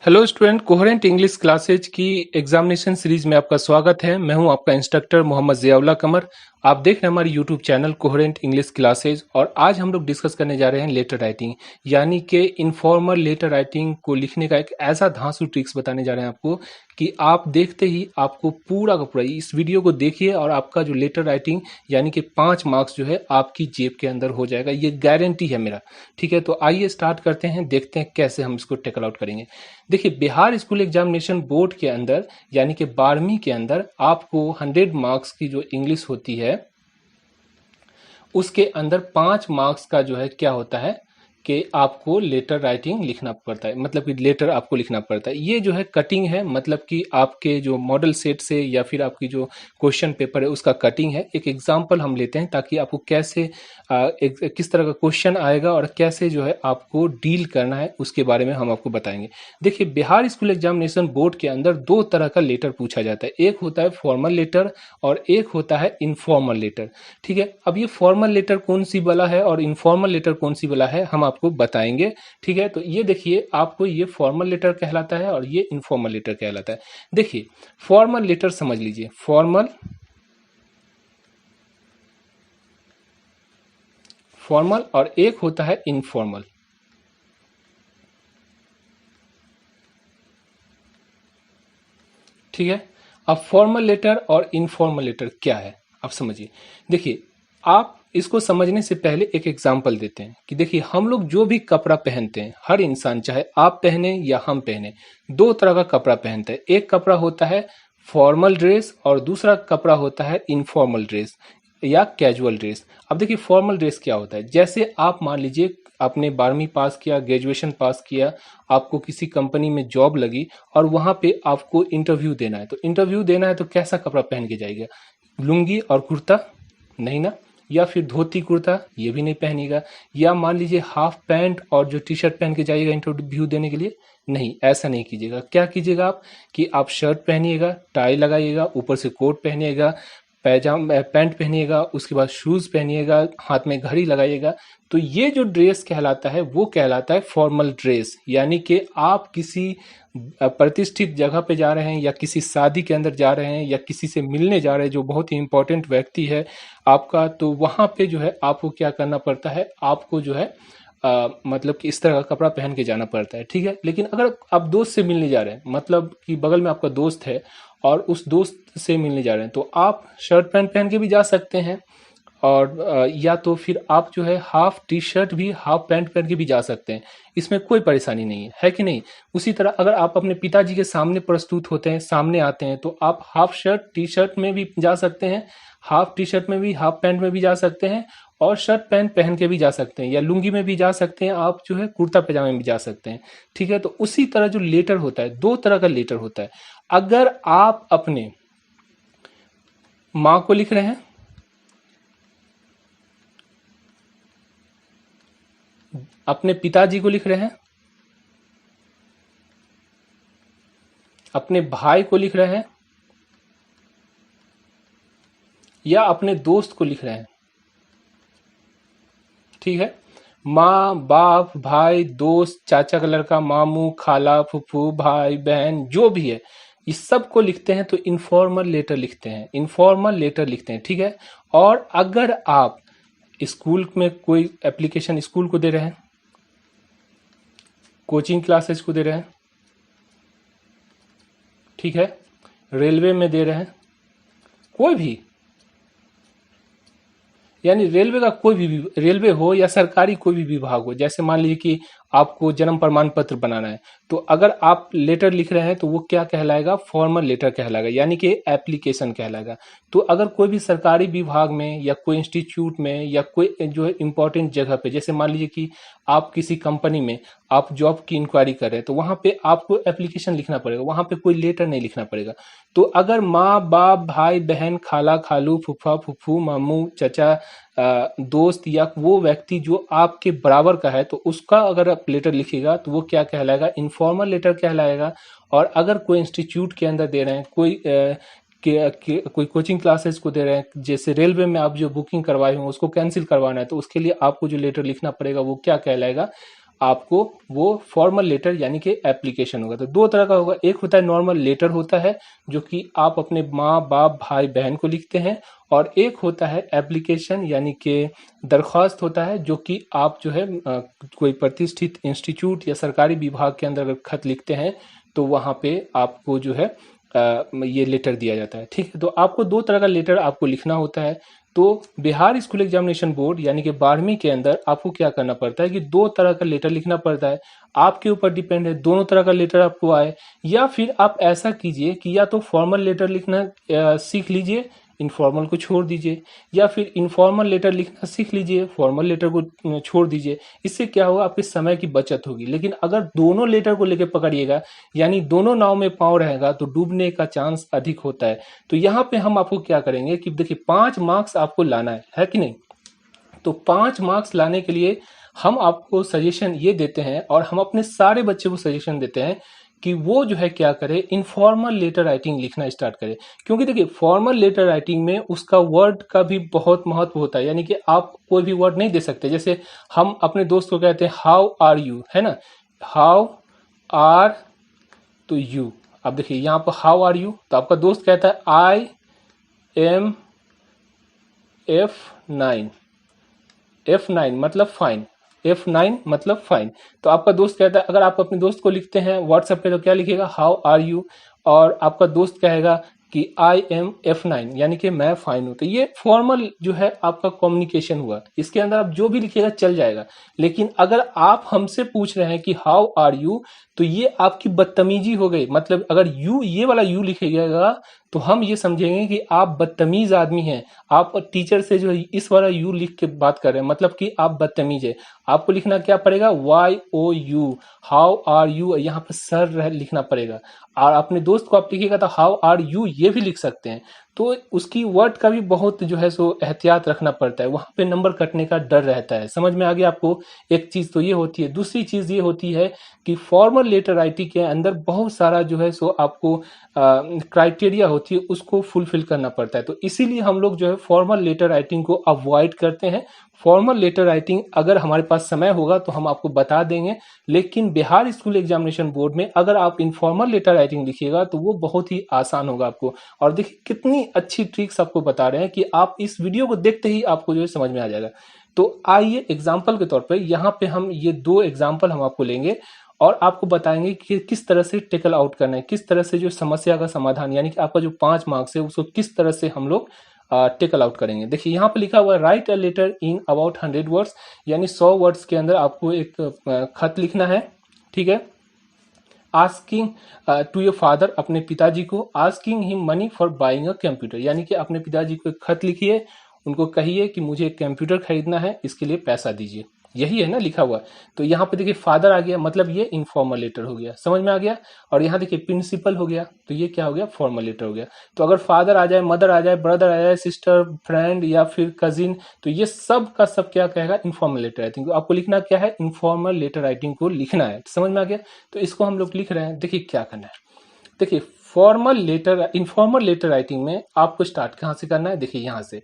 Hello student, coherent English classes की examination series में आपका स्वागत है। मैं हूं आपका इंस्ट्रक्टर मोहम्मद ज़ियाउल्लाह कमर। आप देख रहे हैं हमारी YouTube channel coherent English classes और आज हम लोग डिस्कस करने जा रहे हैं लेटर राइटिंग, यानी कि इनफॉर्मल लेटर राइटिंग को लिखने का एक ऐसा धांसू ट्रिक्स बताने जा रहे हैं आपको कि आप देखते ही आपको पूरा का पूरा इस वीडियो को देखिए और आपका जो लेटर राइटिंग यानी कि 5 मार्क्स जो है आपकी जेब के अंदर हो जाएगा। ये गारंटी है मेरा। ठीक है, तो आइए स्टार्ट करते हैं, देखते हैं कैसे हम इसको टेकल आउट करेंगे। देखिए, बिहार स्कूल एग्जामिनेशन बोर्ड के अंदर यानी कि 12वीं के अंदर आपको 100 मार्क्स की जो इंग्लिश होती है उसके अंदर 5 मार्क्स का जो है क्या होता है कि आपको लेटर राइटिंग लिखना पड़ता है, मतलब कि लेटर आपको लिखना पड़ता है। ये जो है कटिंग है, मतलब कि आपके जो मॉडल सेट से या फिर आपकी जो क्वेश्चन पेपर है उसका कटिंग है। एक एग्जांपल हम लेते हैं ताकि आपको कैसे किस तरह का क्वेश्चन आएगा और कैसे जो है आपको डील करना है उसके बारे में हम आपको बताएंगे। देखिए, बिहार स्कूल एग्जामिनेशन बोर्ड के अंदर 2 तरह का लेटर पूछा जाता है। एक होता है फॉर्मल लेटर और एक होता है इनफॉर्मल लेटर। ठीक है, अब ये फॉर्मल लेटर कौन सी वाला है और इनफॉर्मल लेटर कौन सी वाला है हम आपको बताएंगे। ठीक है, तो ये देखिए, आपको ये फॉर्मल लेटर कहलाता है और ये इनफॉर्मल लेटर कहलाता है। देखिए, फॉर्मल लेटर समझ लीजिए, फॉर्मल और एक होता है इनफॉर्मल। ठीक है, अब फॉर्मल लेटर और इनफॉर्मल लेटर क्या है आप समझिए। देखिए, आप इसको समझने से पहले एक एग्जांपल देते हैं कि देखिए, हम लोग जो भी कपड़ा पहनते हैं, हर इंसान चाहे आप पहने या हम पहने, 2 तरह का कपड़ा पहनते हैं। एक कपड़ा होता है फॉर्मल ड्रेस और दूसरा कपड़ा होता है इनफॉर्मल ड्रेस या कैजुअल ड्रेस। अब देखिए, फॉर्मल ड्रेस क्या होता है, जैसे आप मान लीजिए आपने 12वीं पास किया, ग्रेजुएशन पास किया, आपको किसी कंपनी में जॉब लगी और वहां पे आपको इंटरव्यू देना है। तो इंटरव्यू देना है तो कैसा कपड़ा पहन के जाएगा? लुंगी और कुर्ता? नहीं ना। या फिर धोती कुर्ता? ये भी नहीं पहनेगा। या मान लीजिए हाफ पैंट और जो टी शर्ट पहन के जाइएगा इंटरव्यू देने के लिए? नहीं, ऐसा नहीं कीजिएगा। क्या कीजिएगा आप कि आप शर्ट पहनिएगा, टाई लगाइएगा, ऊपर से कोट पहनिएगा, पैंट पहनिएगा, उसके बाद शूज पहनिएगा, हाथ में घड़ी लगाइएगा। तो ये जो ड्रेस कहलाता है वो कहलाता है फॉर्मल ड्रेस, यानी कि आप किसी प्रतिष्ठित जगह पे जा रहे हैं या किसी शादी के अंदर जा रहे हैं या किसी से मिलने जा रहे हैं जो बहुत ही इंपॉर्टेंट व्यक्ति है आपका, तो वहां पे जो है आपको क्या करना पड़ता है, आपको जो है मतलब कि इस तरह का कपड़ा पहन के जाना पड़ता है। ठीक है, लेकिन अगर आप दोस्त से मिलने जा रहे हैं, मतलब कि बगल में आपका दोस्त है और उस दोस्त से मिलने जा रहे हैं, तो आप शर्ट पैंट पहन के भी जा सकते हैं और या तो फिर आप जो है हाफ टी शर्ट भी हाफ पैंट पहन के भी जा सकते हैं। इसमें कोई परेशानी नहीं है कि नहीं? उसी तरह अगर आप अपने पिताजी के सामने प्रस्तुत होते हैं, सामने आते हैं, तो आप हाफ शर्ट टी शर्ट में भी जा सकते हैं, हाफ टी शर्ट में भी, हाफ पैंट में भी जा सकते हैं और शर्ट पैंट पहन के भी जा सकते हैं, या लुंगी में भी जा सकते हैं, आप जो है कुर्ता पैजामे में भी जा सकते हैं। ठीक है, तो उसी तरह जो लेटर होता है, 2 तरह का लेटर होता है। अगर आप अपने माँ को लिख रहे हैं, अपने पिताजी को लिख रहे हैं, अपने भाई को लिख रहे हैं या अपने दोस्त को लिख रहे हैं। ठीक है, माँ, बाप, भाई, दोस्त, चाचा का लड़का, मामू, खाला, फूफू, भाई, बहन, जो भी है, इस सब को लिखते हैं तो इनफॉर्मल लेटर लिखते हैं, इनफॉर्मल लेटर लिखते हैं। ठीक है, और अगर आप स्कूल में कोई एप्लीकेशन स्कूल को दे रहे हैं, कोचिंग क्लासेस को दे रहे हैं, ठीक है, रेलवे में दे रहे हैं, कोई भी, यानी रेलवे का कोई भी रेलवे हो या सरकारी कोई भी विभाग हो, जैसे मान लीजिए कि आपको जन्म प्रमाण पत्र बनाना है, तो अगर आप लेटर लिख रहे हैं तो वो क्या कहलाएगा? फॉर्मल लेटर कहलाएगा, यानी कि एप्लीकेशन कहलाएगा। तो अगर कोई भी सरकारी विभाग में या कोई इंस्टीट्यूट में या कोई जो है इंपॉर्टेंट जगह पे, जैसे मान लीजिए कि आप किसी कंपनी में आप जॉब की इंक्वायरी कर रहे हैं, तो वहां पे आपको एप्लीकेशन लिखना पड़ेगा, वहां पे कोई लेटर नहीं लिखना पड़ेगा। तो अगर माँ, बाप, भाई, बहन, खाला, खालू, फूफा, फूफू, मामू, चचा, दोस्त या वो व्यक्ति जो आपके बराबर का है, तो उसका अगर आप लेटर लिखिएगा तो वो क्या कहलाएगा? इनफॉर्मल लेटर कहलाएगा। और अगर कोई इंस्टीट्यूट के अंदर दे रहे हैं, कोई कोचिंग क्लासेस को दे रहे हैं, जैसे रेलवे में आप जो बुकिंग करवाए हो उसको कैंसिल करवाना है, तो उसके लिए आपको जो लेटर लिखना पड़ेगा वो क्या कहलाएगा? आपको वो फॉर्मल लेटर यानी कि एप्लीकेशन होगा। तो दो तरह का होगा, एक होता है नॉर्मल लेटर होता है जो कि आप अपने माँ बाप भाई बहन को लिखते हैं, और एक होता है एप्लीकेशन यानी कि दरख्वास्त होता है जो कि आप जो है कोई प्रतिष्ठित इंस्टीट्यूट या सरकारी विभाग के अंदर अगर खत लिखते हैं तो वहाँ पे आपको जो है ये लेटर दिया जाता है। ठीक है, तो आपको दो तरह का लेटर आपको लिखना होता है। तो बिहार स्कूल एग्जामिनेशन बोर्ड यानी कि 12वीं के अंदर आपको क्या करना पड़ता है कि दो तरह का लेटर लिखना पड़ता है। आपके ऊपर डिपेंड है दोनों तरह का लेटर आपको आए, या फिर आप ऐसा कीजिए कि या तो फॉर्मल लेटर लिखना सीख लीजिए, इनफॉर्मल को छोड़ दीजिए, या फिर इनफॉर्मल लेटर लिखना सीख लीजिए, फॉर्मल लेटर को छोड़ दीजिए। इससे क्या होगा, आपके समय की बचत होगी। लेकिन अगर दोनों लेटर को लेकर पकड़िएगा यानी दोनों नाव में पाँव रहेगा तो डूबने का चांस अधिक होता है। तो यहाँ पे हम आपको क्या करेंगे कि देखिए 5 मार्क्स आपको लाना है कि नहीं। तो 5 मार्क्स लाने के लिए हम आपको सजेशन ये देते हैं और हम अपने सारे बच्चे को सजेशन देते हैं कि वो जो है क्या करे, इनफॉर्मल लेटर राइटिंग लिखना स्टार्ट करे। क्योंकि देखिए फॉर्मल लेटर राइटिंग में उसका वर्ड का भी बहुत महत्व होता है, यानी कि आप कोई भी वर्ड नहीं दे सकते। जैसे हम अपने दोस्त को कहते हैं हाउ आर यू, है ना, हाउ आर तो यू। अब देखिए यहाँ पर हाउ आर यू, तो आपका दोस्त कहता है आई एम F9, F9 मतलब फाइन, F9 मतलब फाइन। तो आपका दोस्त कहता है, अगर आप अपने दोस्त को लिखते हैं व्हाट्सएप पे तो क्या लिखिएगा, हाउ आर यू, और आपका दोस्त कहेगा कि आई एम F9 यानी कि मैं फाइन हूं। तो ये फॉर्मल जो है आपका कम्युनिकेशन हुआ, इसके अंदर आप जो भी लिखिएगा चल जाएगा। लेकिन अगर आप हमसे पूछ रहे हैं कि हाउ आर यू, तो ये आपकी बदतमीजी हो गई। मतलब अगर यू, ये वाला यू लिखिएगा तो हम ये समझेंगे कि आप बदतमीज आदमी हैं। आप टीचर से जो इस वाला यू लिख के बात कर रहे हैं, मतलब कि आप बदतमीज है। आपको लिखना क्या पड़ेगा, YOU, हाउ आर यू, यहाँ पर सर लिखना पड़ेगा। और अपने दोस्त को आप लिखिएगा तो हाउ आर यू ये भी लिख सकते हैं। तो उसकी वर्ड का भी बहुत जो है सो एहतियात रखना पड़ता है, वहां पे नंबर कटने का डर रहता है। समझ में आ गया आपको। एक चीज तो ये होती है, दूसरी चीज ये होती है कि फॉर्मल लेटर राइटिंग के अंदर बहुत सारा जो है सो आपको क्राइटेरिया होती है, उसको फुलफिल करना पड़ता है। तो इसीलिए हम लोग जो है फॉर्मल लेटर राइटिंग को अवॉइड करते हैं। फॉर्मल लेटर राइटिंग अगर हमारे पास समय होगा तो हम आपको बता देंगे, लेकिन बिहार स्कूल एग्जामिनेशन बोर्ड में अगर आप इनफॉर्मल लेटर राइटिंग लिखिएगा तो वो बहुत ही आसान होगा आपको। और देखिए कितनी अच्छी ट्रिक्स आपको बता रहे हैं कि आप इस वीडियो को देखते ही आपको जो है समझ में आ जाएगा। तो आइए एग्जाम्पल के तौर पर यहाँ पे हम ये 2 एग्जाम्पल हम आपको लेंगे और आपको बताएंगे कि किस तरह से टेकल आउट करना है, किस तरह से जो समस्या का समाधान यानी कि आपका जो 5 मार्क्स है उसको किस तरह से हम लोग टेकल आउट करेंगे। देखिए यहाँ पे लिखा हुआ है write a letter in about 100 words, यानी 100 वर्ड्स के अंदर आपको एक खत लिखना है। ठीक है, आस्किंग टू योर फादर, अपने पिताजी को, asking him money for buying a computer, यानी कि अपने पिताजी को एक खत लिखिए, उनको कहिए कि मुझे एक कंप्यूटर खरीदना है, इसके लिए पैसा दीजिए। यही है ना लिखा हुआ। तो यहाँ पे देखिए फादर आ गया, मतलब ये इनफॉर्मल लेटर हो गया, समझ में आ गया। और यहाँ देखिए प्रिंसिपल हो गया, तो ये क्या हो गया, फॉर्मल लेटर हो गया। तो अगर फादर आ जाए, मदर आ जाए, ब्रदर आ जाए, सिस्टर, फ्रेंड या फिर कजिन, तो ये सब का सब क्या कहेगा, इनफॉर्मल लेटर राइटिंग। तो आपको लिखना क्या है, इनफॉर्मल लेटर राइटिंग को लिखना है। समझ में आ गया। तो इसको हम लोग लिख रहे हैं। देखिए क्या करना है, देखिए formal letter, informal letter writing में आपको स्टार्ट कहाँ से करना है, देखिए यहाँ से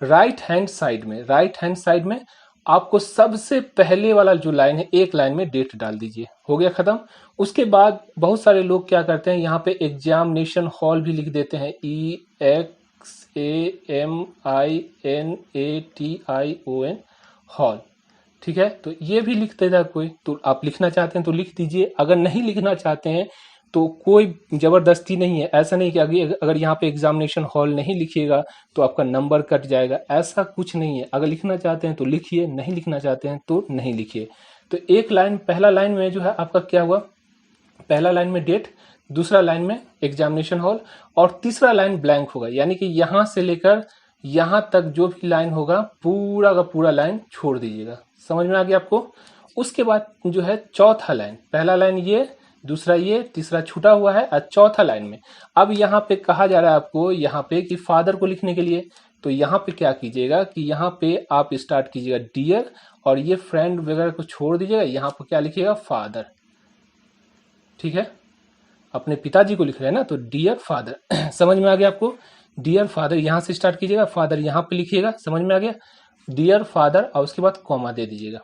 राइट हैंड साइड में, राइट हैंड साइड में आपको सबसे पहले वाला जो लाइन है, एक लाइन में डेट डाल दीजिए, हो गया खत्म। उसके बाद बहुत सारे लोग क्या करते हैं, यहाँ पे एग्जामिनेशन हॉल भी लिख देते हैं, EXAMINATION हॉल। ठीक है, तो ये भी लिख देता कोई, तो आप लिखना चाहते हैं तो लिख दीजिए, अगर नहीं लिखना चाहते हैं तो कोई जबरदस्ती नहीं है। ऐसा नहीं कि अगर यहाँ पे एग्जामिनेशन हॉल नहीं लिखिएगा तो आपका नंबर कट जाएगा, ऐसा कुछ नहीं है। अगर लिखना चाहते हैं तो लिखिए, नहीं लिखना चाहते हैं तो नहीं लिखिए। तो एक लाइन, पहला लाइन में जो है आपका क्या हुआ, पहला लाइन में डेट, दूसरा लाइन में एग्जामिनेशन हॉल, और तीसरा लाइन ब्लैंक होगा, यानी कि यहां से लेकर यहां तक जो भी लाइन होगा पूरा का पूरा लाइन छोड़ दीजिएगा। समझ में आ गया आपको। उसके बाद जो है चौथा लाइन, पहला लाइन ये, दूसरा ये, तीसरा छूटा हुआ है, और चौथा लाइन में अब यहाँ पे कहा जा रहा है आपको यहाँ पे कि फादर को लिखने के लिए। तो यहाँ पे क्या कीजिएगा कि यहाँ पे आप स्टार्ट कीजिएगा डियर, और ये फ्रेंड वगैरह को छोड़ दीजिएगा, यहाँ पे क्या लिखिएगा, फादर। ठीक है, अपने पिताजी को लिख रहे हैं ना, तो डियर फादर। समझ में आ गया आपको। डियर फादर यहाँ से स्टार्ट कीजिएगा, फादर यहाँ पे लिखिएगा, समझ में आ गया, डियर फादर, और उसके बाद कॉमा दे दीजिएगा।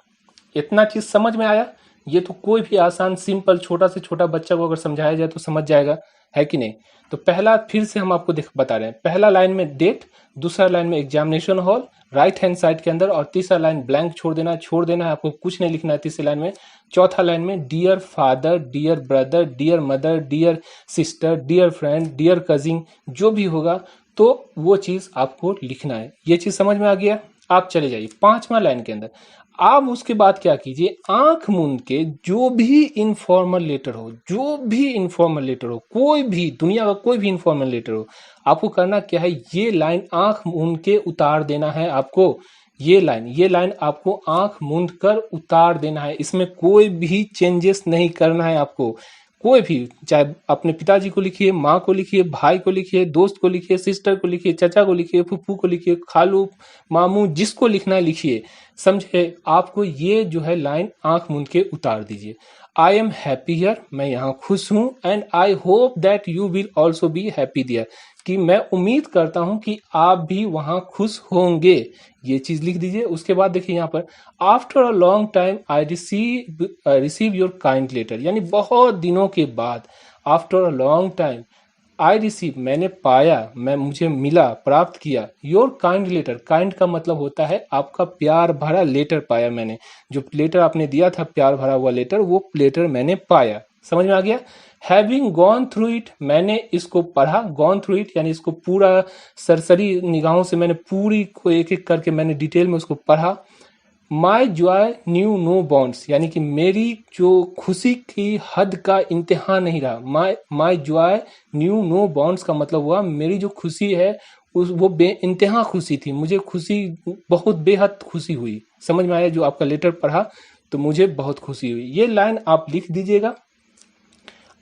इतना चीज समझ में आया। ये तो कोई भी आसान सिंपल छोटा से छोटा बच्चा को अगर समझाया जाए तो समझ जाएगा, है कि नहीं। तो पहला फिर से हम आपको बता रहे हैं, पहला लाइन में डेट, दूसरा लाइन में examination hall right hand side के अंदर, और तीसरा लाइन ब्लैंक छोड़ देना है, आपको कुछ नहीं लिखना है तीसरी लाइन में। चौथा लाइन में dear father, dear brother, dear mother, dear sister, dear friend, dear cousin, जो भी होगा तो वो चीज आपको लिखना है। ये चीज समझ में आ गया। आप चले जाइए पांचवा लाइन के अंदर। आप उसके बाद क्या कीजिए, आंख मूंद के जो भी इनफॉर्मल लेटर हो, जो भी इनफॉर्मल लेटर हो, कोई भी दुनिया का कोई भी इनफॉर्मल लेटर हो, आपको करना क्या है, ये लाइन आंख मूंद के उतार देना है आपको। ये लाइन आपको आंख मूंद कर उतार देना है, इसमें कोई भी चेंजेस नहीं करना है आपको। कोई भी, चाहे अपने पिताजी को लिखिए, माँ को लिखिए, भाई को लिखिए, दोस्त को लिखिए, सिस्टर को लिखिए, चाचा को लिखिए, फूफू को लिखिए, खालू मामू, जिसको लिखना है लिखिए, समझे। आपको ये जो है लाइन आंख मूंद के उतार दीजिए। आई एम हैप्पी हियर, मैं यहाँ खुश हूं, and I hope that you will also be happy there, कि मैं उम्मीद करता हूं कि आप भी वहां खुश होंगे। ये चीज लिख दीजिए। उसके बाद देखिए यहाँ पर, after a long time I receive your kind letter, यानी बहुत दिनों के बाद, after a long time I receive, मैंने पाया, मुझे मिला, प्राप्त किया, योर काइंड लेटर। काइंड का मतलब होता है आपका प्यार भरा लेटर पाया मैंने, जो लेटर आपने दिया था प्यार भरा हुआ लेटर, वो लेटर मैंने पाया। समझ में आ गया। हैविंग गॉन थ्रू इट, मैंने इसको पढ़ा, गॉन थ्रू इट यानी इसको पूरा सरसरी निगाहों से मैंने पूरी को एक एक करके मैंने डिटेल में उसको पढ़ा। My joy knew no bounds, यानी कि मेरी जो खुशी की हद का इंतहा नहीं रहा। My joy knew no bounds का मतलब हुआ मेरी जो खुशी है वो बेइंतहा खुशी थी, मुझे खुशी बहुत बेहद खुशी हुई। समझ में आया, जो आपका लेटर पढ़ा तो मुझे बहुत खुशी हुई। ये लाइन आप लिख दीजिएगा।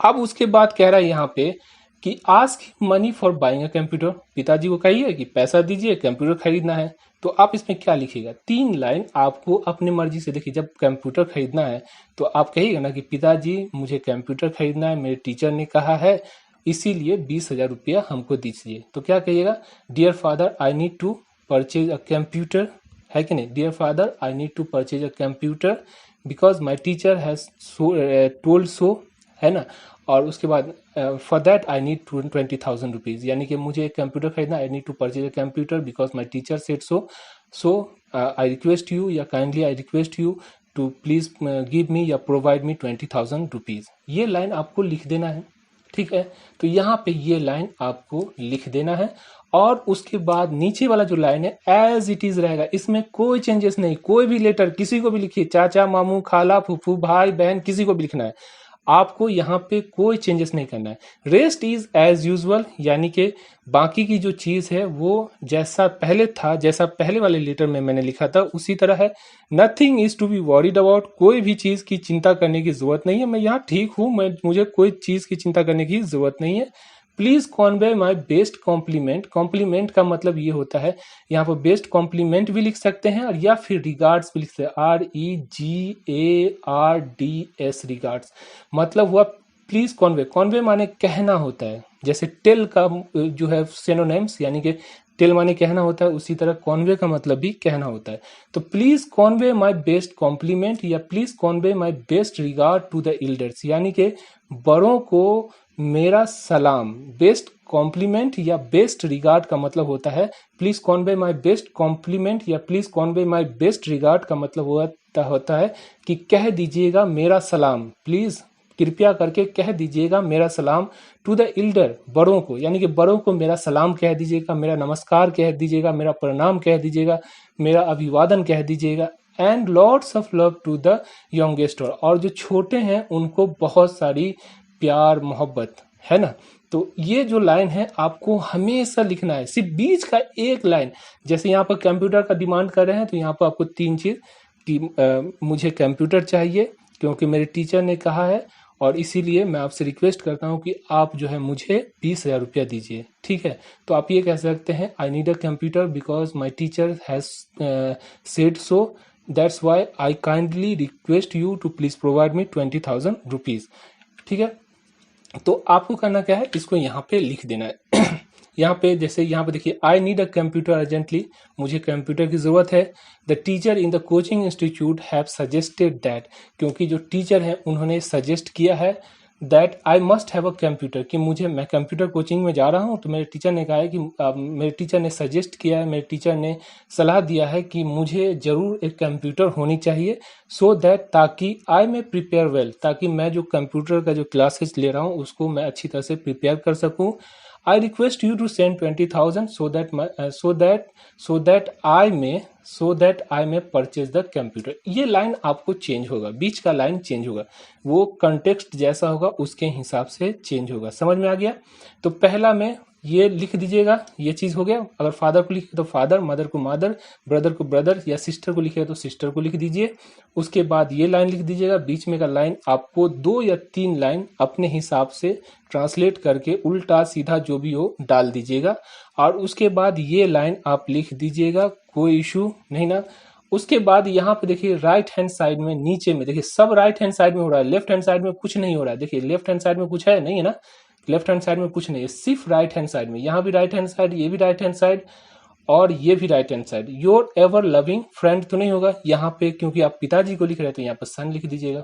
अब उसके बाद कह रहा है यहाँ पे कि ask money for buying a computer, पिताजी को कहिए कि पैसा दीजिए, कंप्यूटर खरीदना है। तो आप इसमें क्या लिखिएगा, 3 लाइन आपको अपनी मर्जी से, देखिए जब कंप्यूटर खरीदना है तो आप कहिएगा ना कि पिताजी मुझे कंप्यूटर खरीदना है, मेरे टीचर ने कहा है, इसीलिए 20,000 रुपया हमको दीजिए। तो क्या कहिएगा, dear father I need to purchase a computer, है कि नहीं, dear father I need to purchase a computer because my teacher has told so, है ना। और उसके बाद for that I need 20,000 rupees, यानी कि मुझे एक कंप्यूटर खरीदना, I need to purchase a computer because my teacher said so I request you या kindly I request you to please give me या प्रोवाइड मी 20,000 रुपीज। ये line आपको लिख देना है, ठीक है। तो यहाँ पे ये लाइन आपको लिख देना है, और उसके बाद नीचे वाला जो लाइन है एज इट इज रहेगा, इसमें कोई चेंजेस नहीं। कोई भी लेटर किसी को भी लिखिए, चाचा मामू खाला फूफू भाई बहन किसी को भी लिखना है, आपको यहाँ पे कोई चेंजेस नहीं करना है। रेस्ट इज एज यूजुअल, यानी कि बाकी की जो चीज है वो जैसा पहले था, जैसा पहले वाले लेटर में मैंने लिखा था उसी तरह है। Nothing is to be worried about, कोई भी चीज की चिंता करने की जरूरत नहीं है, मैं यहाँ ठीक हूँ, मुझे कोई चीज की चिंता करने की जरूरत नहीं है। Please convey my best compliment, compliment का मतलब ये होता है, यहाँ पर बेस्ट कॉम्प्लीमेंट भी लिख सकते हैं और या फिर रिगार्ड्स भी लिख सकते हैं, REGARDS, रिगार्ड्स मतलब हुआ प्लीज कॉन्वे। कॉन्वे माने कहना होता है, जैसे टेल का जो है सिनोनिम्स, यानी कि टेल माने कहना होता है, उसी तरह कॉन्वे का मतलब भी कहना होता है। तो please convey my best compliment या please convey my best regard to the elders, यानी कि बड़ों को मेरा सलाम। बेस्ट कॉम्प्लीमेंट या बेस्ट रिगार्ड का मतलब होता है please convey my best compliment या please convey my best regard का मतलब होता है कि कह दीजिएगा मेरा सलाम, प्लीज कृपया करके कह दीजिएगा मेरा सलाम टू द एल्डर, बड़ों को, यानी कि बड़ों को मेरा सलाम कह दीजिएगा, मेरा नमस्कार कह दीजिएगा, मेरा प्रणाम कह दीजिएगा, मेरा अभिवादन कह दीजिएगा। And lots of love to the youngest, और जो छोटे हैं उनको बहुत सारी प्यार मोहब्बत, है ना। तो ये जो लाइन है आपको हमेशा लिखना है, सिर्फ बीच का एक लाइन। जैसे यहाँ पर कंप्यूटर का डिमांड कर रहे हैं तो यहाँ पर आपको 3 चीज कि मुझे कंप्यूटर चाहिए क्योंकि मेरे टीचर ने कहा है, और इसीलिए मैं आपसे रिक्वेस्ट करता हूँ कि आप जो है मुझे 20,000 रुपया दीजिए, ठीक है। तो आप ये कह सकते हैं, I need a computer because my teacher has said so, that's why I kindly request you to please provide me 20,000 rupees, ठीक है। तो आपको करना क्या है, इसको यहाँ पे लिख देना है। यहाँ पे जैसे यहाँ पे देखिए, आई नीड अ कंप्यूटर अर्जेंटली, मुझे कंप्यूटर की जरूरत है। The teacher in the coaching institute have suggested that, क्योंकि जो टीचर है उन्होंने सजेस्ट किया है that I must have a computer, कि मैं कंप्यूटर कोचिंग में जा रहा हूँ, तो मेरे टीचर ने कहा है कि मेरे टीचर ने सजेस्ट किया है, मेरे टीचर ने सलाह दिया है कि मुझे जरूर एक कंप्यूटर होनी चाहिए, सो दैट, ताकि आई में प्रिपेयर वेल, ताकि मैं जो कंप्यूटर का जो क्लासेस ले रहा हूँ उसको मैं अच्छी तरह से प्रिपेयर कर सकूँ। I request you to send 20,000 so that I may purchase the computer। ये लाइन आपको चेंज होगा, बीच का लाइन चेंज होगा, वो कंटेक्स्ट जैसा होगा उसके हिसाब से चेंज होगा। समझ में आ गया? तो पहला में ये लिख दीजिएगा, ये चीज हो गया। अगर फादर को लिखे तो फादर, मदर को मदर, ब्रदर को ब्रदर, या सिस्टर को लिखे तो सिस्टर को लिख दीजिए। उसके बाद ये लाइन लिख दीजिएगा, बीच में का लाइन आपको 2 या 3 लाइन अपने हिसाब से ट्रांसलेट करके उल्टा सीधा जो भी हो डाल दीजिएगा, और उसके बाद ये लाइन आप लिख दीजिएगा, कोई इशू नहीं ना। उसके बाद यहाँ पे देखिए राइट हैंड साइड में नीचे में देखिए, सब राइट हैंड साइड में हो रहा है, लेफ्ट हैंड साइड में कुछ नहीं हो रहा है। देखिए लेफ्ट हैंड साइड में कुछ है नहीं है ना, लेफ्ट हैंड साइड में कुछ नहीं है, सिर्फ राइट हैंड साइड में। यहाँ भी राइट हैंड साइड, ये भी राइट हैंड साइड, और ये भी right hand side. Your ever loving friend तो नहीं होगा यहाँ पे, क्योंकि आप पिताजी को लिख रहे हैं तो यहाँ पर सन लिख दीजिएगा।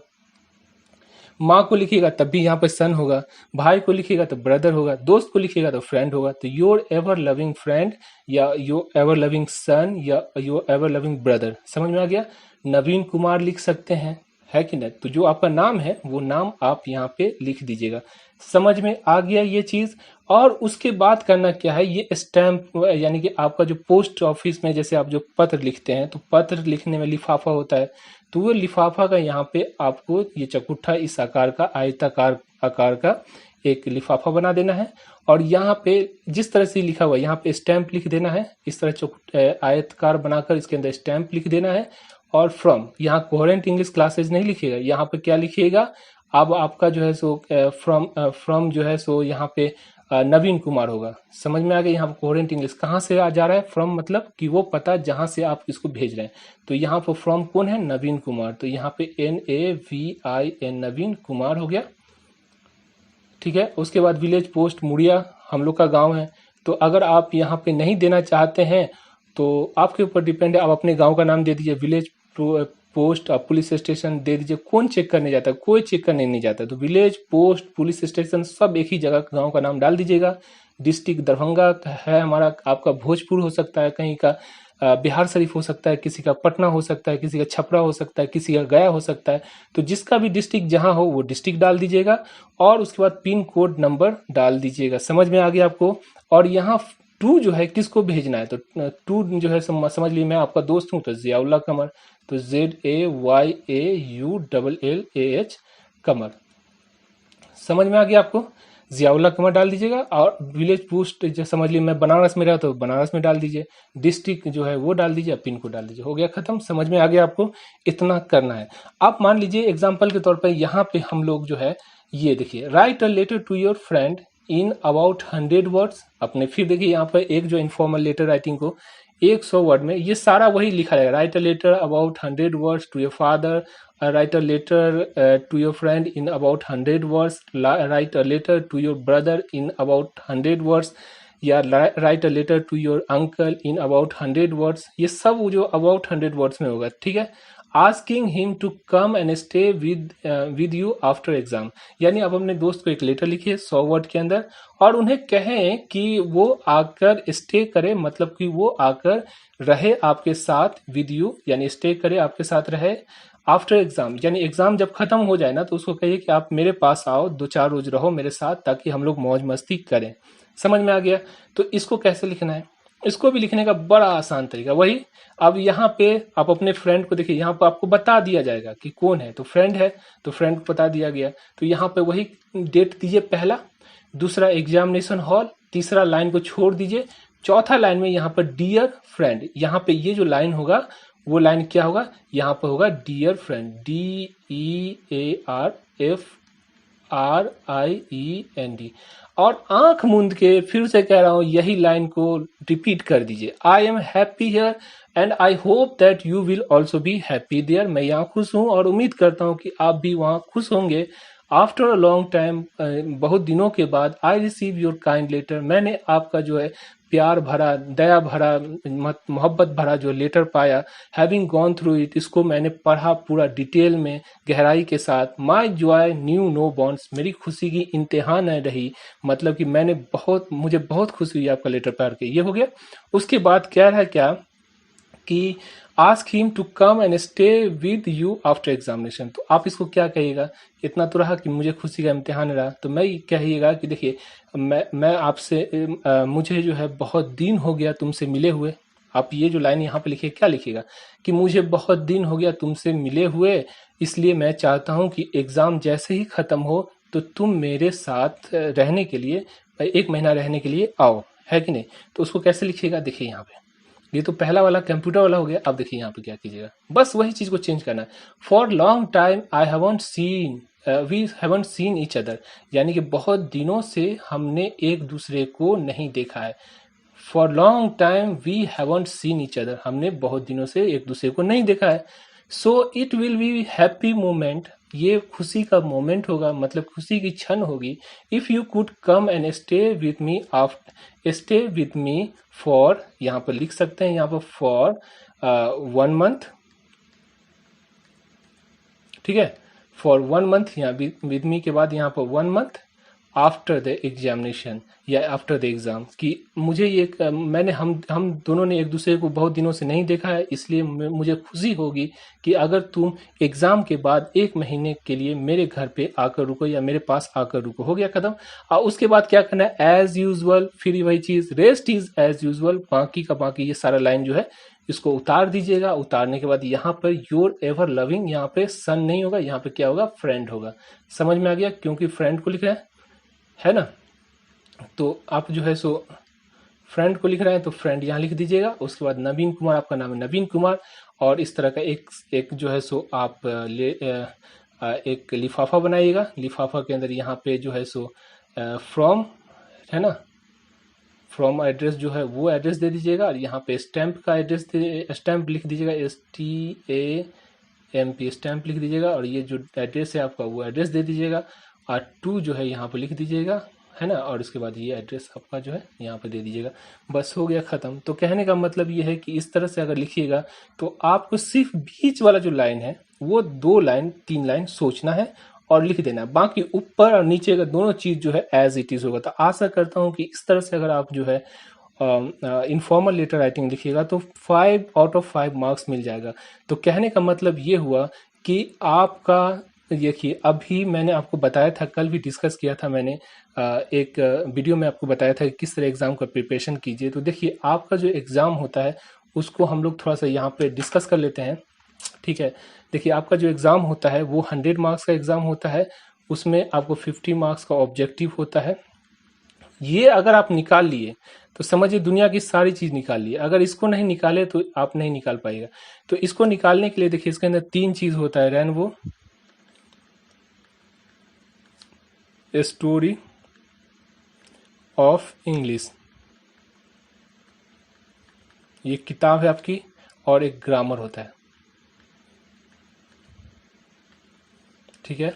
माँ को लिखिएगा तब भी यहाँ पर सन होगा, भाई को लिखिएगा तो ब्रदर होगा, दोस्त को लिखिएगा तो फ्रेंड होगा। तो योर एवर लविंग फ्रेंड, या योर एवर लविंग सन, या योर एवर लविंग ब्रदर। समझ में आ गया? नवीन कुमार लिख सकते हैं, है कि नहीं? तो जो आपका नाम है वो नाम आप यहाँ पे लिख दीजिएगा। समझ में आ गया ये चीज? और उसके बाद करना क्या है, ये स्टैम्प, यानी कि आपका जो पोस्ट ऑफिस में जैसे आप जो पत्र लिखते हैं, तो पत्र लिखने में लिफाफा होता है, तो वो लिफाफा का यहाँ पे आपको ये चकुट्ठा इस आकार का, आयताकार आकार का एक लिफाफा बना देना है, और यहाँ पे जिस तरह से लिखा हुआ है यहाँ पे स्टैम्प लिख देना है। इस तरह आयतकार बनाकर इसके अंदर स्टैम्प लिख देना है। और फ्रॉम, यहाँ कोहेरेंट इंग्लिश क्लासेज नहीं लिखिएगा, यहाँ पे क्या लिखिएगा, अब आपका जो है सो फ्रॉम जो है सो यहाँ पे नवीन कुमार होगा। समझ में आ गया? यहाँ पर कोहेरेंट इंग्लिश कहाँ से आ जा रहा है, फ्रॉम मतलब कि वो पता जहां से आप इसको भेज रहे हैं। तो यहाँ पर फ्रॉम कौन है, नवीन कुमार, तो यहाँ पे NAVIN नवीन कुमार हो गया। ठीक है। उसके बाद विलेज पोस्ट मुड़िया हम लोग का गांव है, तो अगर आप यहाँ पे नहीं देना चाहते हैं तो आपके ऊपर डिपेंड है, आप अपने गांव का नाम दे दीजिए। विलेज पोस्ट, आप पुलिस स्टेशन दे दीजिए। कौन चेक करने जाता है? कोई चेक करने नहीं जाता। तो विलेज पोस्ट, पुलिस स्टेशन सब एक ही जगह गांव का नाम डाल दीजिएगा। डिस्ट्रिक्ट दरभंगा है हमारा, आपका भोजपुर हो सकता है, कहीं का बिहार शरीफ हो सकता है, किसी का पटना हो सकता है, किसी का छपरा हो सकता है, किसी का गया हो सकता है। तो जिसका भी डिस्ट्रिक्ट जहां हो वो डिस्ट्रिक्ट डाल दीजिएगा, और उसके बाद पिन कोड नंबर डाल दीजिएगा। समझ में आ गया आपको? और यहाँ टू जो है किसको भेजना है, तो टू जो है समझ लीजिए मैं आपका दोस्त हूं, तो जियाउल्लाह कमर, तो ZAYAULLAH कमर। समझ में आ गया आपको? जियाउल्लाह कमर डाल दीजिएगा। और विलेज पोस्ट जो समझ लीजिए मैं बनारस में रहा तो बनारस में डाल दीजिए, डिस्ट्रिक्ट जो है वो डाल दीजिए, पिन को डाल दीजिए। हो गया खत्म। समझ में आ गया आपको? इतना करना है। आप मान लीजिए एग्जाम्पल के तौर पर यहाँ पे हम लोग जो है ये देखिए, write a letter to your friend in about 100 words. अपने फिर देखिए यहाँ पर एक जो इनफॉर्मल लेटर राइटिंग को 100 वर्ड में, ये सारा वही लिखा रहेगा। Write a letter about 100 words to your father, write a letter to your friend in about 100 words, write a letter to your brother in about 100 words, या write a letter to your uncle in about 100 words। ये सब जो about 100 words में होगा। ठीक है। asking him to come and stay with you after exam, यानी आप अपने दोस्त को एक लेटर लिखिए 100 वर्ड के अंदर, और उन्हें कहें कि वो आकर स्टे करे, मतलब कि वो आकर रहे आपके साथ, विद यू यानी स्टे करे, आपके साथ रहे आफ्टर एग्जाम, यानी एग्जाम जब खत्म हो जाए ना तो उसको कहिए कि आप मेरे पास आओ, 2-4 रोज रहो मेरे साथ, ताकि हम लोग मौज मस्ती करें। समझ में आ गया? तो इसको कैसे लिखना है, इसको भी लिखने का बड़ा आसान तरीका वही। अब यहाँ पे आप अपने फ्रेंड को देखिए, यहाँ पे आपको बता दिया जाएगा कि कौन है, तो फ्रेंड है तो फ्रेंड को बता दिया गया। तो यहाँ पे वही डेट दीजिए पहला, दूसरा एग्जामिनेशन हॉल, तीसरा लाइन को छोड़ दीजिए, चौथा लाइन में यहाँ पर डियर फ्रेंड, यहाँ पे ये जो लाइन होगा वो लाइन क्या होगा, यहाँ पर होगा डियर फ्रेंड, DEARFRIEND। और आंख मूंद के फिर से कह रहा हूं, यही लाइन को रिपीट कर दीजिए। I am happy here and I hope that you will also be happy there. मैं यहाँ खुश हूं और उम्मीद करता हूं कि आप भी वहां खुश होंगे। आफ्टर अ लॉन्ग टाइम, बहुत दिनों के बाद, I receive your kind letter, मैंने आपका जो है प्यार भरा, दया भरा, मोहब्बत भरा जो लेटर पाया। हैविंग गॉन थ्रू इट, इसको मैंने पढ़ा पूरा डिटेल में, गहराई के साथ। My joy knew no bounds, मेरी खुशी की इंतहा न रही, मतलब कि मुझे बहुत खुशी हुई आपका लेटर पढ़ के। ये हो गया। उसके बाद क्या है, क्या कि ask him to come and stay with you after examination. तो आप इसको क्या कहिएगा? इतना तो रहा कि मुझे खुशी का इम्तिहान रहा, तो मैं कहिएगा कि देखिए मैं आपसे मुझे जो है बहुत दिन हो गया तुमसे मिले हुए। आप ये जो लाइन यहाँ पे लिखिए, क्या लिखिएगा कि मुझे बहुत दिन हो गया तुमसे मिले हुए, इसलिए मैं चाहता हूँ कि एग्ज़ाम जैसे ही ख़त्म हो तो तुम मेरे साथ रहने के लिए, 1 महीना रहने के लिए आओ, है कि नहीं? तो उसको कैसे लिखिएगा? देखिए यहाँ पे, ये तो पहला वाला कंप्यूटर वाला हो गया। अब देखिए यहाँ पे क्या कीजिएगा, बस वही चीज को चेंज करना है। For long time I haven't seen, we haven't seen each other, यानी कि बहुत दिनों से हमने एक दूसरे को नहीं देखा है। For long time we haven't seen each other, हमने बहुत दिनों से एक दूसरे को नहीं देखा है। So it will be happy moment, ये खुशी का मोमेंट होगा, मतलब खुशी की क्षण होगी। If you could come and stay with me after, stay with me for, यहाँ पर लिख सकते हैं यहाँ पर फॉर 1 मंथ, ठीक है, फॉर 1 मंथ, यहाँ विद मी के बाद यहाँ पर 1 मंथ आफ्टर द एग्जामिनेशन या आफ्टर द एग्जाम, कि मुझे ये मैंने हम दोनों ने एक दूसरे को बहुत दिनों से नहीं देखा है, इसलिए मुझे खुशी होगी कि अगर तुम एग्जाम के बाद 1 महीने के लिए मेरे घर पे आकर रुको या मेरे पास आकर रुको। हो गया खत्म। और उसके बाद क्या करना है? एज यूजल, फिर वही चीज, रेस्ट इज एज यूजल, बाकी का बाकी, ये सारा लाइन जो है इसको उतार दीजिएगा। उतारने के बाद यहाँ पर योर एवर लविंग, यहाँ पे सन नहीं होगा, यहाँ पे क्या होगा? फ्रेंड होगा। समझ में आ गया? क्योंकि फ्रेंड को लिख रहे हैं, है ना? तो आप जो है सो फ्रेंड को लिख रहे हैं तो फ्रेंड यहाँ लिख दीजिएगा। उसके बाद नवीन कुमार, आपका नाम है नवीन कुमार, और इस तरह का एक जो है सो आप एक लिफाफा बनाइएगा। लिफाफा के अंदर यहाँ पे जो है सो फ्रॉम, है ना, फ्रॉम एड्रेस जो है वो एड्रेस दे दीजिएगा, और यहाँ पे स्टैम्प का एड्रेस स्टैम्प लिख दीजिएगा, STAMP स्टैम्प लिख दीजिएगा, और ये जो एड्रेस है आपका वो एड्रेस दे दीजिएगा, और 2 जो है यहाँ पे लिख दीजिएगा, है ना, और उसके बाद ये एड्रेस आपका जो है यहाँ पे दे दीजिएगा। बस हो गया खत्म। तो कहने का मतलब ये है कि इस तरह से अगर लिखिएगा तो आपको सिर्फ बीच वाला जो लाइन है वो 2 लाइन 3 लाइन सोचना है और लिख देना है। बाकी ऊपर और नीचे का दोनों चीज जो है एज इट इज होगा। तो आशा करता हूँ कि इस तरह से अगर आप जो है इनफॉर्मल लेटर राइटिंग लिखिएगा तो 5 आउट ऑफ 5 मार्क्स मिल जाएगा। तो कहने का मतलब ये हुआ कि आपका, देखिए अभी मैंने आपको बताया था, कल भी डिस्कस किया था मैंने, एक वीडियो में आपको बताया था कि किस तरह एग्जाम का प्रिपरेशन कीजिए। तो देखिए आपका जो एग्जाम होता है उसको हम लोग थोड़ा सा यहाँ पे डिस्कस कर लेते हैं, ठीक है। देखिए आपका जो एग्जाम होता है वो 100 मार्क्स का एग्जाम होता है, उसमें आपको 50 मार्क्स का ऑब्जेक्टिव होता है। ये अगर आप निकाल लिए तो समझिए दुनिया की सारी चीज निकाल लिए। अगर इसको नहीं निकाले तो आप नहीं निकाल पाएगा। तो इसको निकालने के लिए देखिए इसके अंदर 3 चीज होता है। रेनबो, स्टोरी ऑफ इंग्लिश, ये किताब है आपकी, और एक ग्रामर होता है, ठीक है।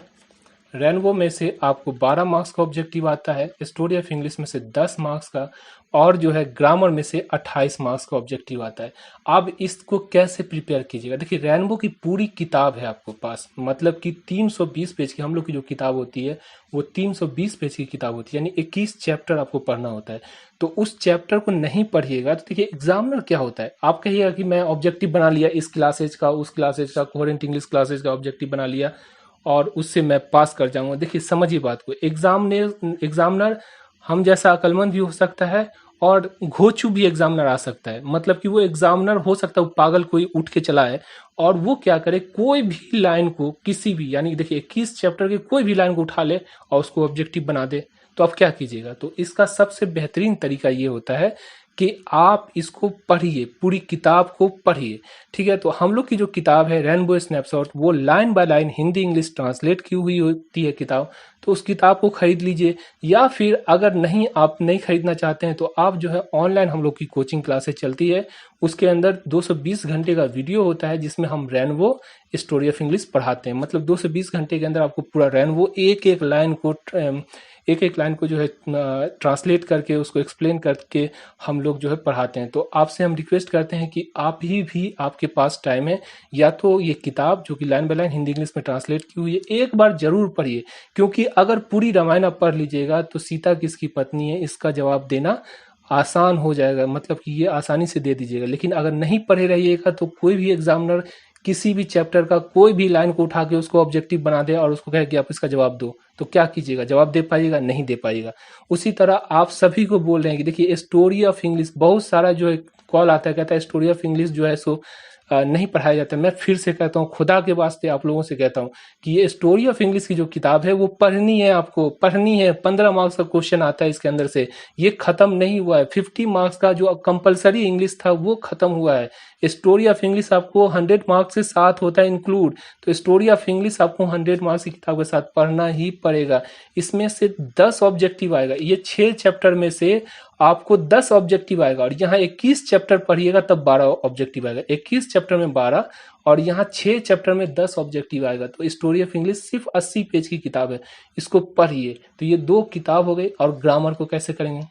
रेनबो में से आपको 12 मार्क्स का ऑब्जेक्टिव आता है, स्टोरी ऑफ इंग्लिश में से 10 मार्क्स का, और जो है ग्रामर में से 28 मार्क्स का ऑब्जेक्टिव आता है। अब इसको कैसे प्रिपेयर कीजिएगा? देखिए रेनबो की पूरी किताब है आपको पास, मतलब कि 320 पेज की हम लोग की जो किताब होती है वो 320 पेज की किताब होती है, यानी 21 चैप्टर आपको पढ़ना होता है। तो उस चैप्टर को नहीं पढ़िएगा तो देखिए एग्जामिनर क्या होता है, आप कहिएगा कि मैं ऑब्जेक्टिव बना लिया इस क्लासेज का, उस क्लासेज का, कोहेरेंट इंग्लिश क्लासेज का ऑब्जेक्टिव बना लिया और उससे मैं पास कर जाऊंगा। देखिए समझिए बात को, एग्जामिनर हम जैसा अकलमंद भी हो सकता है और घोचू भी एग्जामिनर आ सकता है। मतलब कि वो एग्जामिनर हो सकता है पागल कोई उठ के चला है और वो क्या करे, कोई भी लाइन को किसी भी, यानी देखिए 21 चैप्टर की कोई भी लाइन को उठा ले और उसको ऑब्जेक्टिव बना दे। तो आप क्या कीजिएगा? तो इसका सबसे बेहतरीन तरीका ये होता है कि आप इसको पढ़िए, पूरी किताब को पढ़िए, ठीक है। तो हम लोग की जो किताब है रेनबो स्नैपशॉट, वो line by line Hindi English translate की हुई होती है किताब, तो उस किताब को खरीद लीजिए। या फिर अगर नहीं, आप नहीं खरीदना चाहते हैं, तो आप जो है ऑनलाइन हम लोग की कोचिंग क्लासेस चलती है, उसके अंदर 220 घंटे का वीडियो होता है जिसमें हम रेनबो स्टोरी ऑफ इंग्लिश पढ़ाते हैं। मतलब 220 घंटे के अंदर आपको पूरा रेनबो एक एक लाइन को जो है ट्रांसलेट करके उसको एक्सप्लेन करके हम लोग जो है पढ़ाते हैं। तो आपसे हम रिक्वेस्ट करते हैं कि आप ही भी, आपके पास टाइम है, या तो ये किताब जो कि line by line Hindi English में ट्रांसलेट की हुई है, एक बार जरूर पढ़िए। क्योंकि अगर पूरी रामायण आप पढ़ लीजिएगा तो सीता किसकी पत्नी है इसका जवाब देना आसान हो जाएगा, मतलब कि ये आसानी से दे दीजिएगा। लेकिन अगर नहीं पढ़े रहिएगा तो कोई भी एग्जामिनर किसी भी चैप्टर का कोई भी लाइन को उठा के उसको ऑब्जेक्टिव बना दे और उसको कहे कि आप इसका जवाब दो, तो क्या कीजिएगा? जवाब दे पाइएगा? नहीं दे पाइएगा। उसी तरह आप सभी को बोल रहे हैं कि देखिए स्टोरी ऑफ इंग्लिश, बहुत सारा जो है कॉल आता है, कहता है स्टोरी ऑफ इंग्लिश जो है सो नहीं पढ़ाया जाता। मैं फिर से कहता हूँ, खुदा के वास्ते आप लोगों से कहता हूँ कि ये स्टोरी ऑफ इंग्लिश की जो किताब है वो पढ़नी है, आपको पढ़नी है। 15 मार्क्स का क्वेश्चन आता है इसके अंदर से, ये खत्म नहीं हुआ है। 50 मार्क्स का जो कंपलसरी इंग्लिश था वो खत्म हुआ है। स्टोरी ऑफ इंग्लिश आपको 100 मार्क्स के साथ होता है इंक्लूड, तो स्टोरी ऑफ इंग्लिश आपको 100 मार्क्स की किताब के साथ पढ़ना ही पड़ेगा। इसमें से 10 ऑब्जेक्टिव आएगा, ये 6 चैप्टर में से आपको 10 ऑब्जेक्टिव आएगा। और यहाँ 21 चैप्टर पढ़िएगा तब 12 ऑब्जेक्टिव आएगा। 21 चैप्टर में 12 और यहाँ 6 चैप्टर में 10 ऑब्जेक्टिव आएगा। तो स्टोरी ऑफ इंग्लिश सिर्फ 80 पेज की किताब है, इसको पढ़िए। तो ये 2 किताब हो गई। और ग्रामर को कैसे करेंगे,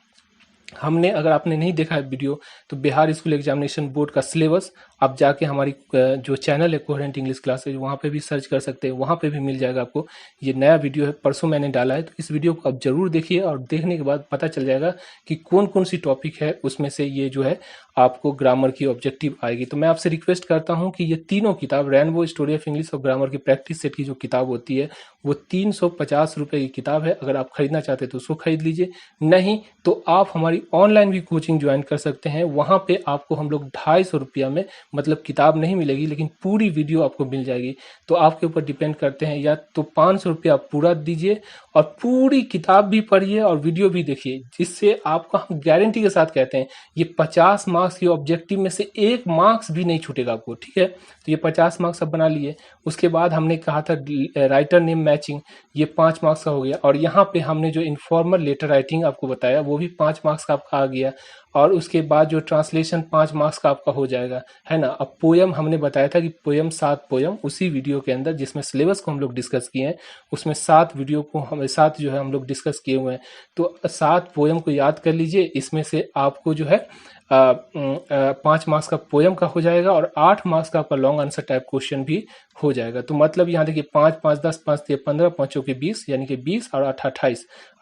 हमने, अगर आपने नहीं देखा है वीडियो, तो बिहार स्कूल एग्जामिनेशन बोर्ड का सिलेबस आप जाके हमारी जो चैनल है कोहेरेंट इंग्लिश क्लासेज, वहाँ पे भी सर्च कर सकते हैं, वहाँ पे भी मिल जाएगा आपको। ये नया वीडियो है, परसों मैंने डाला है, तो इस वीडियो को आप जरूर देखिए और देखने के बाद पता चल जाएगा कि कौन कौन सी टॉपिक है उसमें से ये जो है आपको ग्रामर की ऑब्जेक्टिव आएगी। तो मैं आपसे रिक्वेस्ट करता हूँ कि ये तीनों किताब, रेनबो, स्टोरी ऑफ इंग्लिश और ग्रामर की प्रैक्टिस सेट की जो किताब होती है वो 350 रुपये की किताब है। अगर आप खरीदना चाहते हैं तो उसको खरीद लीजिए, नहीं तो आप हमारी ऑनलाइन भी कोचिंग ज्वाइन कर सकते हैं। वहाँ पे आपको हम लोग 250 रुपया में, मतलब किताब नहीं मिलेगी लेकिन पूरी वीडियो आपको मिल जाएगी। तो आपके ऊपर डिपेंड करते हैं, या तो 500 रुपया पूरा दीजिए और पूरी किताब भी पढ़िए और वीडियो भी देखिए, जिससे आपको हम गारंटी के साथ कहते हैं ये 50 मार्क्स के ऑब्जेक्टिव में से 1 मार्क्स भी नहीं छूटेगा आपको, ठीक है। तो ये 50 मार्क्स आप बना लिए। उसके बाद हमने कहा था राइटर नेम मैचिंग, ये 5 मार्क्स का हो गया। और यहाँ पे हमने जो इनफॉर्मल लेटर राइटिंग आपको बताया वो भी 5 मार्क्स का आपका आ गया। और उसके बाद जो ट्रांसलेशन 5 मार्क्स का आपका हो जाएगा, है ना। अब पोयम हमने बताया था कि पोयम 7 पोयम उसी वीडियो के अंदर, जिसमें सिलेबस को हम लोग डिस्कस किए हैं, उसमें 7 वीडियो को हम 7 जो है हम लोग डिस्कस किए हुए हैं। तो 7 पोयम को याद कर लीजिए। इसमें से आपको जो है 5 मार्क्स का पोयम का हो जाएगा और 8 मार्क्स का आपका लॉन्ग आंसर टाइप क्वेश्चन भी हो जाएगा। तो मतलब यहाँ देखिए 5 5 10 5 3 15 5 के 20, यानी कि 20 और 8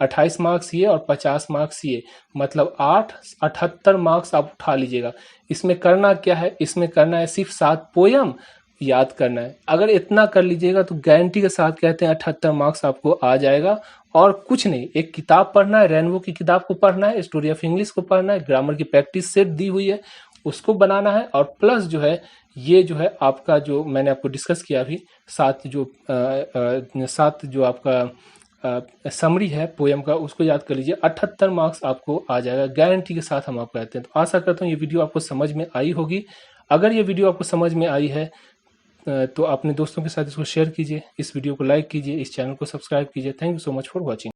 28 मार्क्स ये और 50 मार्क्स ये, मतलब 8 78 मार्क्स आप उठा लीजिएगा। इसमें करना क्या है, इसमें करना है सिर्फ 7 पोयम याद करना है। अगर इतना कर लीजिएगा तो गारंटी के साथ कहते हैं 78 मार्क्स आपको आ जाएगा। और कुछ नहीं, एक किताब पढ़ना है, रेनबो की किताब को पढ़ना है, स्टोरी ऑफ इंग्लिश को पढ़ना है, ग्रामर की प्रैक्टिस सेट दी हुई है उसको बनाना है, और प्लस जो है ये जो है आपका, जो मैंने आपको डिस्कस किया अभी, 7 जो आपका समरी है पोयम का, उसको याद कर लीजिए। 78 मार्क्स आपको आ जाएगा गारंटी के साथ, हम आपको कहते हैं। तो आशा करता हूँ ये वीडियो आपको समझ में आई होगी। अगर ये वीडियो आपको समझ में आई है तो अपने दोस्तों के साथ इसको शेयर कीजिए, इस वीडियो को लाइक कीजिए, इस चैनल को सब्सक्राइब कीजिए। Thank you so much for watching.